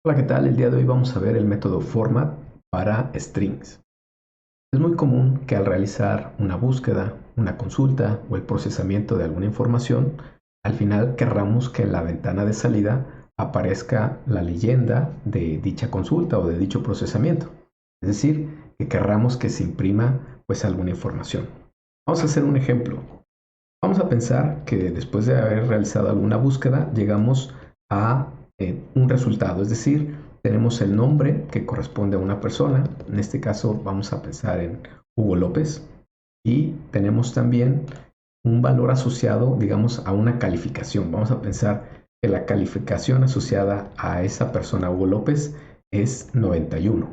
Hola, ¿qué tal? El día de hoy vamos a ver el método format para strings. Es muy común que al realizar una búsqueda, una consulta o el procesamiento de alguna información, al final querramos que en la ventana de salida aparezca la leyenda de dicha consulta o de dicho procesamiento. Es decir, que querramos que se imprima pues alguna información. Vamos a hacer un ejemplo. Vamos a pensar que después de haber realizado alguna búsqueda, llegamos a un resultado, es decir, tenemos el nombre que corresponde a una persona, en este caso vamos a pensar en Hugo López, y tenemos también un valor asociado, digamos, a una calificación. Vamos a pensar que la calificación asociada a esa persona, Hugo López, es 91.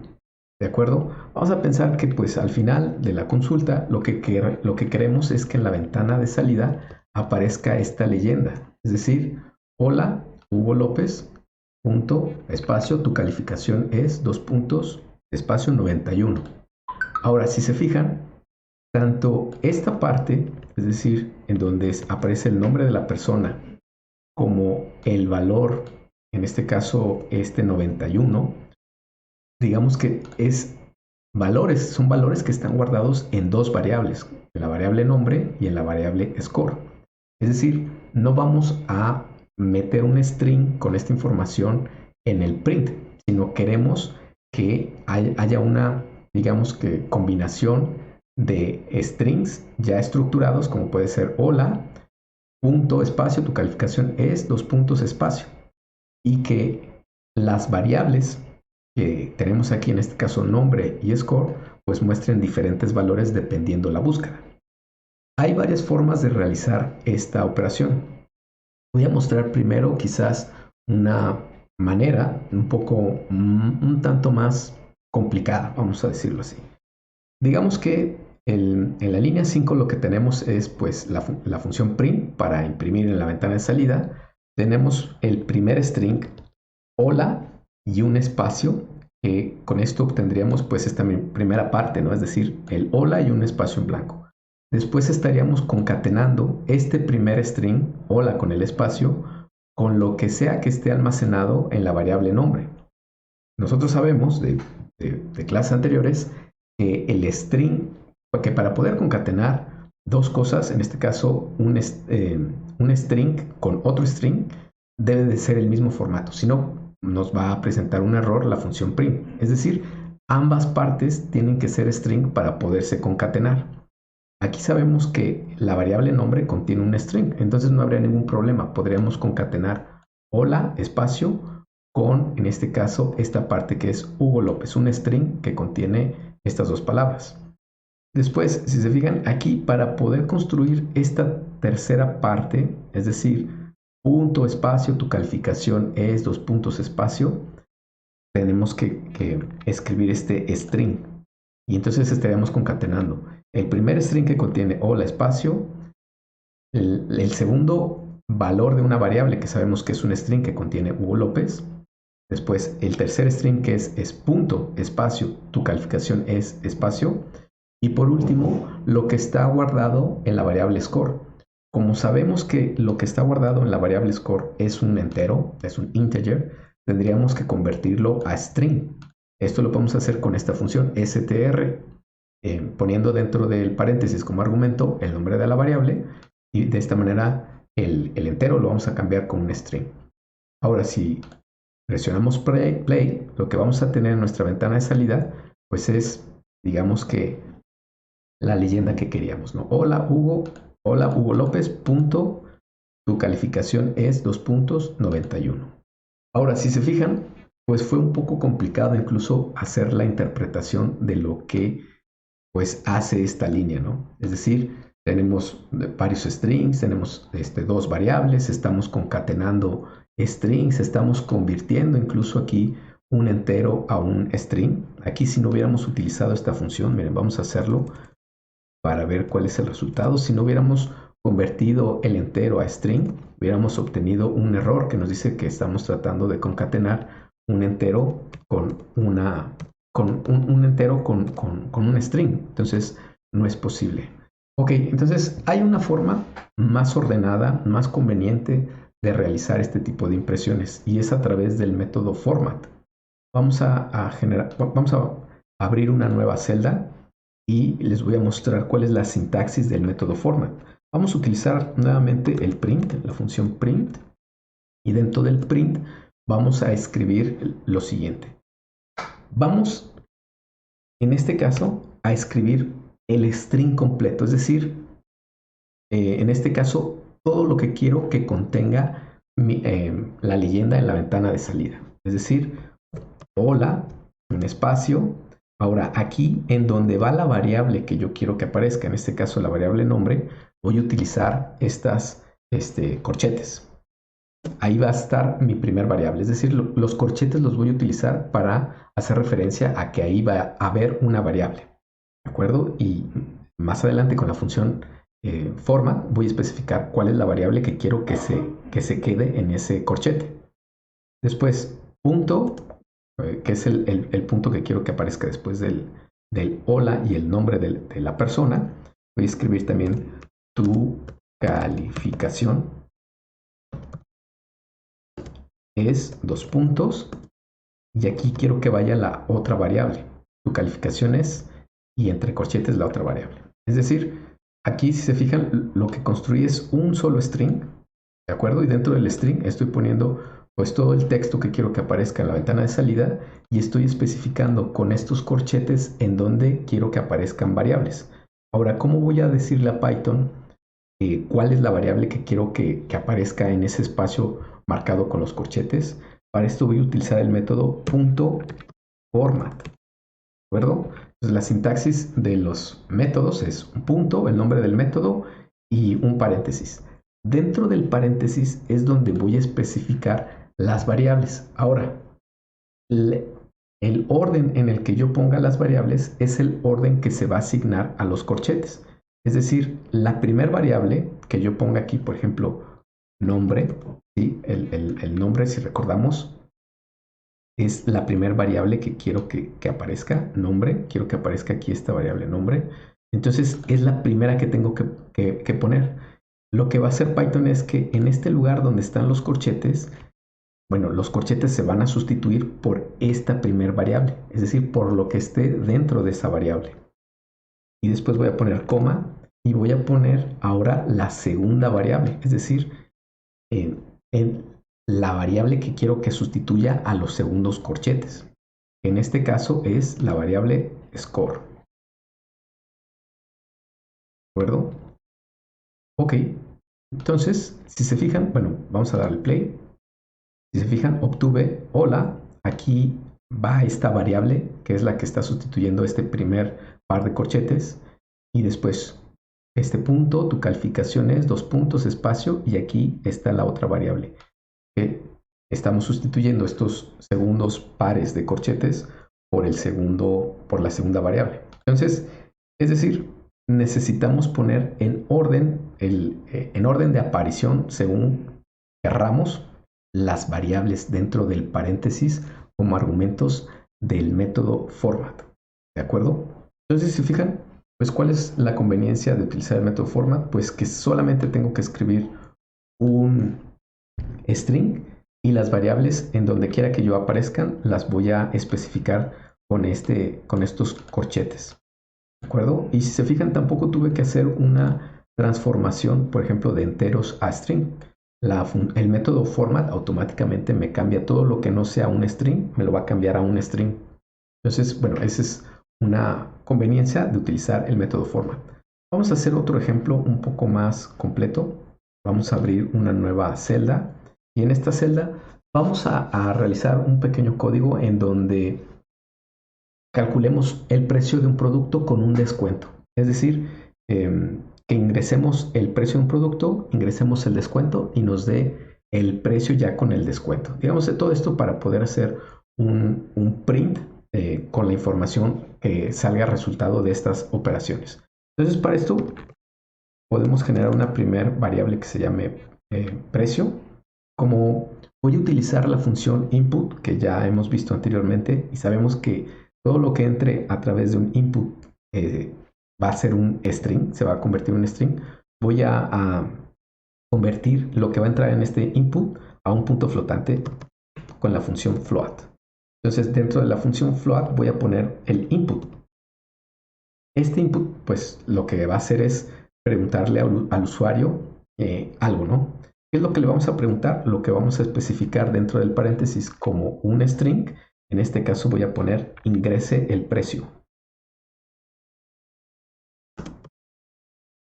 ¿De acuerdo? Vamos a pensar que pues al final de la consulta lo que queremos es que en la ventana de salida aparezca esta leyenda. Es decir, hola Hugo López, punto, espacio, tu calificación es, dos puntos, espacio 91. Ahora, si se fijan, tanto esta parte, es decir, en donde aparece el nombre de la persona, como el valor, en este caso este 91, digamos que son valores que están guardados en dos variables, en la variable nombre y en la variable score. Es decir, no vamos a meter un string con esta información en el print, sino queremos que haya una, digamos que combinación de strings ya estructurados, como puede ser hola, punto, espacio, tu calificación es, dos puntos, espacio, y que las variables que tenemos aquí, en este caso nombre y score, pues muestren diferentes valores dependiendo la búsqueda. Hay varias formas de realizar esta operación. Voy a mostrar primero quizás una manera un tanto más complicada, vamos a decirlo así. Digamos que en la línea 5 lo que tenemos es pues la función print para imprimir en la ventana de salida. Tenemos el primer string hola y un espacio, que con esto obtendríamos pues esta primera parte, ¿no? Es decir, el hola y un espacio en blanco. Después estaríamos concatenando este primer string, hola con el espacio, con lo que sea que esté almacenado en la variable nombre. Nosotros sabemos de clases anteriores que el string, que para poder concatenar dos cosas, en este caso un string con otro string, debe de ser el mismo formato, si no nos va a presentar un error la función print. Es decir, ambas partes tienen que ser string para poderse concatenar. Aquí sabemos que la variable nombre contiene un string, entonces no habría ningún problema. Podríamos concatenar hola, espacio, con, en este caso, esta parte que es Hugo López, un string que contiene estas dos palabras. Después, si se fijan aquí, para poder construir esta tercera parte, es decir, punto, espacio, tu calificación es, dos puntos, espacio, tenemos que escribir este string. Y entonces estaríamos concatenando el primer string que contiene hola, espacio, el segundo valor de una variable que sabemos que es un string que contiene Hugo López. Después el tercer string que es punto, espacio, tu calificación es espacio. Y por último, lo que está guardado en la variable score. Como sabemos que lo que está guardado en la variable score es un entero, es un integer, tendríamos que convertirlo a string. Esto lo podemos hacer con esta función str, poniendo dentro del paréntesis como argumento el nombre de la variable, y de esta manera el entero lo vamos a cambiar con un string. Ahora, si presionamos play, lo que vamos a tener en nuestra ventana de salida, pues es, digamos que la leyenda que queríamos, ¿no? Hola Hugo López, punto, tu calificación es, dos puntos, 91. Ahora, si se fijan, pues fue un poco complicado incluso hacer la interpretación de lo que pues hace esta línea, ¿no? Es decir, tenemos varios strings, tenemos dos variables, estamos concatenando strings, estamos convirtiendo incluso aquí un entero a un string. Aquí si no hubiéramos utilizado esta función, miren, vamos a hacerlo para ver cuál es el resultado. Si no hubiéramos convertido el entero a string, hubiéramos obtenido un error que nos dice que estamos tratando de concatenar un entero con un entero con un string. Entonces, no es posible. Ok, entonces hay una forma más ordenada, más conveniente de realizar este tipo de impresiones, y es a través del método format. vamos a abrir una nueva celda y les voy a mostrar cuál es la sintaxis del método format. Vamos a utilizar nuevamente el print, la función print, y dentro del print vamos a escribir lo siguiente. Vamos, en este caso, a escribir el string completo, es decir, en este caso, todo lo que quiero que contenga la leyenda en la ventana de salida. Es decir, hola, un espacio. Ahora, aquí en donde va la variable que yo quiero que aparezca, en este caso la variable nombre, voy a utilizar estas corchetes. Ahí va a estar mi primer variable, es decir, los corchetes los voy a utilizar para hacer referencia a que ahí va a haber una variable, ¿de acuerdo? Y más adelante con la función format voy a especificar cuál es la variable que quiero que se quede en ese corchete. Después, punto, que es el punto que quiero que aparezca después del hola y el nombre de la persona. Voy a escribir también tu calificación es dos puntos y aquí quiero que vaya la otra variable. Tu calificación es y entre corchetes la otra variable. Es decir, aquí si se fijan lo que construye es un solo string, ¿de acuerdo? Y dentro del string estoy poniendo pues todo el texto que quiero que aparezca en la ventana de salida y estoy especificando con estos corchetes en donde quiero que aparezcan variables. Ahora, ¿cómo voy a decirle a Python cuál es la variable que quiero que aparezca en ese espacio marcado con los corchetes? Para esto voy a utilizar el método .format, ¿de acuerdo? Entonces la sintaxis de los métodos es un punto, el nombre del método y un paréntesis. Dentro del paréntesis es donde voy a especificar las variables. Ahora, el orden en el que yo ponga las variables es el orden que se va a asignar a los corchetes. Es decir, la primera variable que yo ponga aquí, por ejemplo, nombre, ¿sí? El nombre, si recordamos, es la primera variable que quiero que aparezca, nombre, quiero que aparezca aquí esta variable nombre. Entonces es la primera que tengo que poner. Lo que va a hacer Python es que en este lugar donde están los corchetes, bueno, los corchetes se van a sustituir por esta primera variable, es decir, por lo que esté dentro de esa variable. Y después voy a poner coma y voy a poner ahora la segunda variable, es decir, en la variable que quiero que sustituya a los segundos corchetes. En este caso es la variable score. ¿De acuerdo? Ok. Entonces, si se fijan, bueno, vamos a darle play. Si se fijan, obtuve hola. Aquí va esta variable que es la que está sustituyendo este primer par de corchetes. Y después este punto, tu calificación es dos puntos, espacio, y aquí está la otra variable. Estamos sustituyendo estos segundos pares de corchetes por la segunda variable. Entonces, es decir, necesitamos poner en orden de aparición, según querramos, las variables dentro del paréntesis como argumentos del método format. ¿De acuerdo? Entonces, si se fijan, pues ¿cuál es la conveniencia de utilizar el método format? Pues que solamente tengo que escribir un string y las variables en donde quiera que yo aparezcan las voy a especificar con estos corchetes. ¿De acuerdo? Y si se fijan, tampoco tuve que hacer una transformación, por ejemplo, de enteros a string. El método format automáticamente me cambia todo lo que no sea un string, me lo va a cambiar a un string. Entonces, bueno, esa es una conveniencia de utilizar el método format. Vamos a hacer otro ejemplo un poco más completo. Vamos a abrir una nueva celda y en esta celda vamos a realizar un pequeño código en donde calculemos el precio de un producto con un descuento. Es decir, que ingresemos el precio de un producto, ingresemos el descuento y nos dé el precio ya con el descuento. Digamos de todo esto para poder hacer un print con la información que salga resultado de estas operaciones. Entonces, para esto podemos generar una primera variable que se llame precio. Como voy a utilizar la función input que ya hemos visto anteriormente y sabemos que todo lo que entre a través de un input va a ser un string, se va a convertir en un string, voy a convertir lo que va a entrar en este input a un punto flotante con la función float. Entonces dentro de la función float voy a poner el input. Este input pues lo que va a hacer es preguntarle al usuario algo, ¿no? ¿Qué es lo que le vamos a preguntar? Lo que vamos a especificar dentro del paréntesis como un string. En este caso voy a poner ingrese el precio.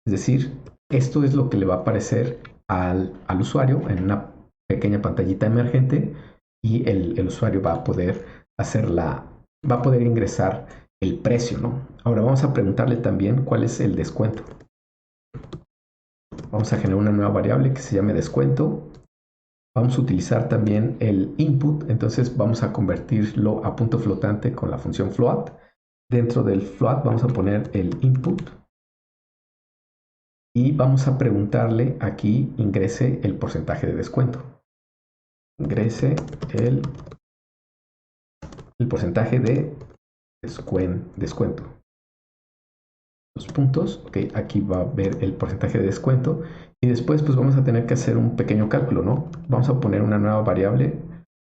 Es decir, esto es lo que le va a aparecer al usuario en una pequeña pantallita emergente y el usuario va a poder va a poder ingresar el precio, ¿no? Ahora vamos a preguntarle también cuál es el descuento. Vamos a generar una nueva variable que se llame descuento. Vamos a utilizar también el input, entonces vamos a convertirlo a punto flotante con la función float. Dentro del float vamos a poner el input y vamos a preguntarle aquí ingrese el porcentaje de descuento. Ingrese el porcentaje de descuento. Los puntos, ok, aquí va a ver el porcentaje de descuento y después pues vamos a tener que hacer un pequeño cálculo, ¿no? Vamos a poner una nueva variable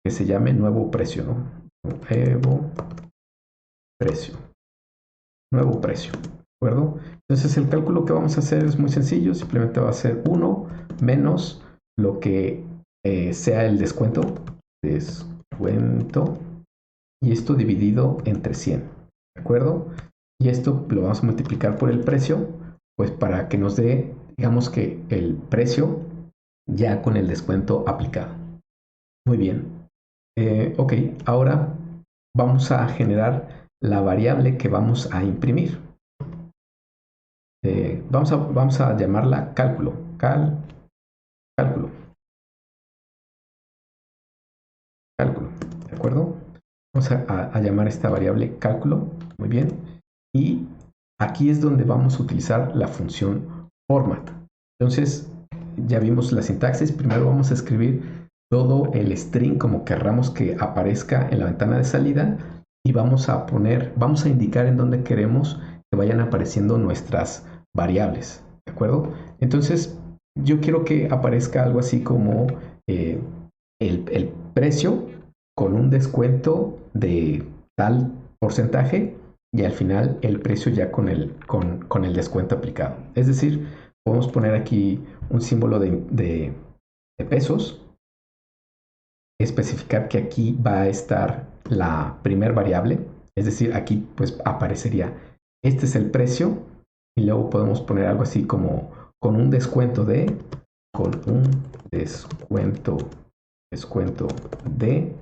que se llame nuevo precio, ¿no? Nuevo precio. Nuevo precio, ¿de acuerdo? Entonces el cálculo que vamos a hacer es muy sencillo, simplemente va a ser 1 menos lo que sea el descuento, y esto dividido entre 100, ¿de acuerdo? Y esto lo vamos a multiplicar por el precio, pues para que nos dé, digamos que el precio ya con el descuento aplicado. Muy bien. Ok, ahora vamos a generar la variable que vamos a imprimir. Vamos a llamarla cálculo. Cálculo. Cálculo. ¿De acuerdo? Vamos a llamar esta variable cálculo. Muy bien. Y aquí es donde vamos a utilizar la función format. Entonces, ya vimos la sintaxis. Primero vamos a escribir todo el string como querramos que aparezca en la ventana de salida y vamos a indicar en dónde queremos que vayan apareciendo nuestras variables, ¿de acuerdo? Entonces, yo quiero que aparezca algo así como el precio con un descuento de tal porcentaje y al final el precio ya con el descuento aplicado. Es decir, podemos poner aquí un símbolo de pesos, especificar que aquí va a estar la primer variable, es decir, aquí pues aparecería este es el precio y luego podemos poner algo así como con un descuento de, descuento de,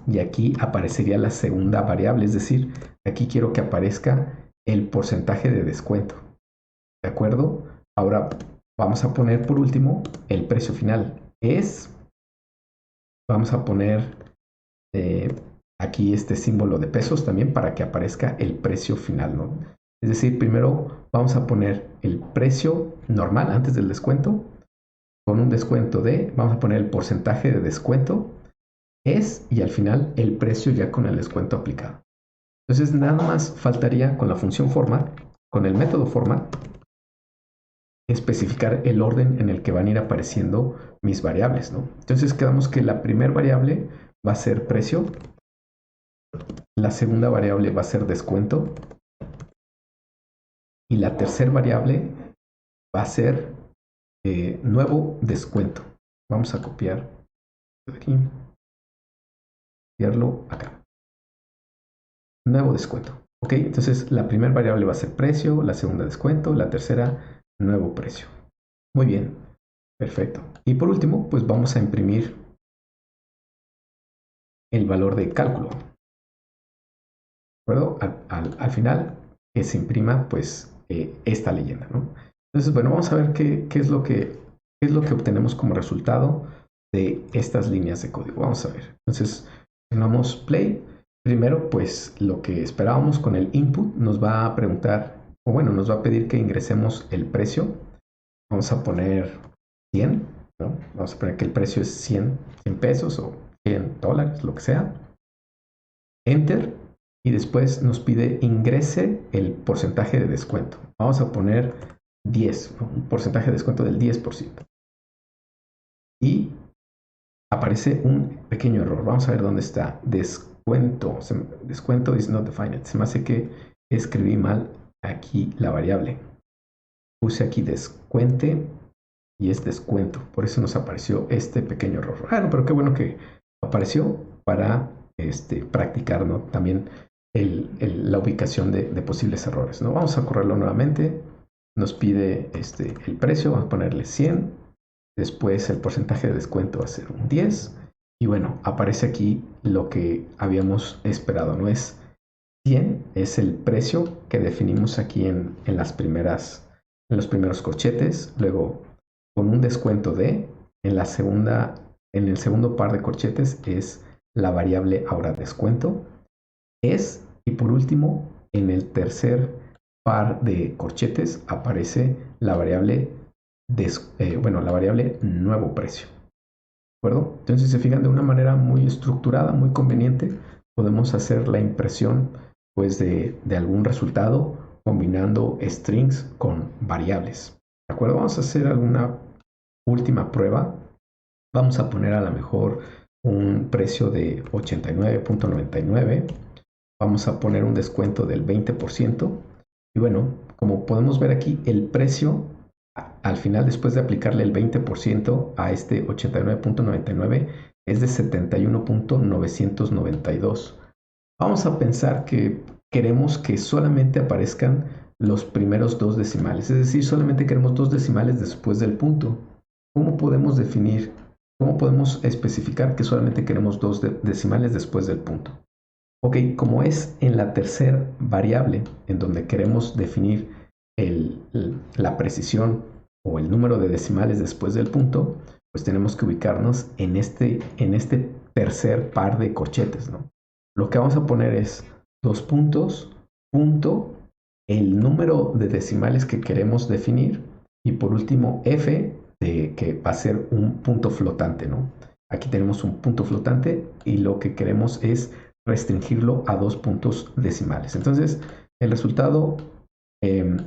y aquí aparecería la segunda variable, es decir, aquí quiero que aparezca el porcentaje de descuento. ¿De acuerdo? Ahora vamos a poner por último el precio final. Vamos a poner aquí este símbolo de pesos también para que aparezca el precio final, ¿no? Es decir, primero vamos a poner el precio normal antes del descuento, con un descuento vamos a poner el porcentaje de descuento, y al final el precio ya con el descuento aplicado. Entonces nada más faltaría con la función format, con el método format, especificar el orden en el que van a ir apareciendo mis variables, ¿no? Entonces quedamos que la primera variable va a ser precio, la segunda variable va a ser descuento y la tercera variable va a ser nuevo descuento. Vamos a copiar aquí, copiarlo acá. Nuevo descuento. Ok, entonces la primera variable va a ser precio, la segunda descuento, la tercera nuevo precio. Muy bien, perfecto. Y por último, pues vamos a imprimir el valor de cálculo. ¿De acuerdo? Al final que se imprima pues esta leyenda, ¿no? Entonces, bueno, vamos a ver qué es lo que obtenemos como resultado de estas líneas de código. Vamos a ver. Entonces, tenemos play. Primero, pues lo que esperábamos con el input nos va a preguntar, o bueno, nos va a pedir que ingresemos el precio. Vamos a poner 100, ¿no? Vamos a poner que el precio es 100 pesos o $100, lo que sea. Enter. Y después nos pide ingrese el porcentaje de descuento. Vamos a poner 10, ¿no? Un porcentaje de descuento del 10%. Y aparece un pequeño error. Vamos a ver dónde está. descuento is not defined. Se me hace que escribí mal aquí la variable. Puse aquí descuente y es descuento. Por eso nos apareció este pequeño error. Bueno, pero qué bueno que apareció para practicar, ¿no? También la ubicación de posibles errores, ¿no? Vamos a correrlo nuevamente. Nos pide el precio, vamos a ponerle 100. Después el porcentaje de descuento va a ser un 10. Y bueno, aparece aquí lo que habíamos esperado, ¿no? Es 100, es el precio que definimos aquí en los primeros corchetes. Luego, con un descuento de, en el segundo par de corchetes es la variable ahora descuento. Y por último, en el tercer par de corchetes aparece la variable la variable nuevo precio. ¿De acuerdo? Entonces, si se fijan, de una manera muy estructurada, muy conveniente, podemos hacer la impresión pues de algún resultado combinando strings con variables. ¿De acuerdo? Vamos a hacer alguna última prueba. Vamos a poner a lo mejor un precio de 89.99. Vamos a poner un descuento del 20%. Y bueno, como podemos ver aquí, el precio al final, después de aplicarle el 20% a este 89.99, es de 71.992. Vamos a pensar que queremos que solamente aparezcan los primeros dos decimales, es decir, solamente queremos dos decimales después del punto. ¿Cómo podemos especificar que solamente queremos dos decimales después del punto? Ok, como es en la tercera variable en donde queremos definir la precisión o el número de decimales después del punto, pues tenemos que ubicarnos en este tercer par de corchetes, ¿no? Lo que vamos a poner es dos puntos, punto, el número de decimales que queremos definir y por último f, que va a ser un punto flotante, ¿no? Aquí tenemos un punto flotante y lo que queremos es restringirlo a dos puntos decimales. Entonces, el resultado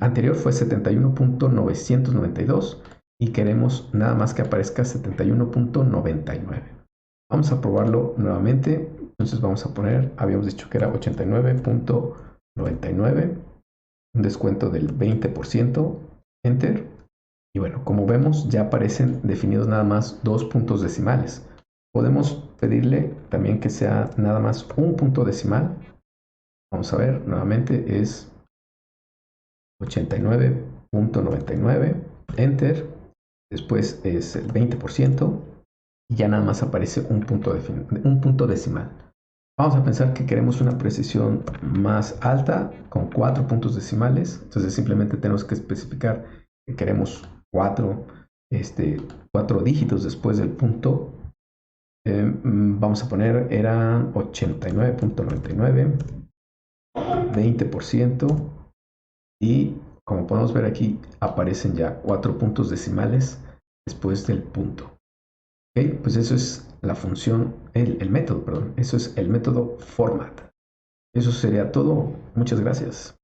anterior fue 71.992 y queremos nada más que aparezca 71.99. Vamos a probarlo nuevamente. Entonces vamos a poner, habíamos dicho que era 89.99, un descuento del 20%, enter. Y bueno, como vemos, ya aparecen definidos nada más dos puntos decimales. Podemos pedirle también que sea nada más un punto decimal. Vamos a ver, nuevamente es 89.99, enter, después es el 20% y ya nada más aparece un punto decimal. Vamos a pensar que queremos una precisión más alta con 4 puntos decimales, entonces simplemente tenemos que especificar que queremos 4 dígitos después del punto. Vamos a poner, era 89.99, 20%. Y como podemos ver aquí, aparecen ya 4 puntos decimales después del punto. ¿Okay? Pues eso es la función, el método, perdón. Eso es el método format. Eso sería todo. Muchas gracias.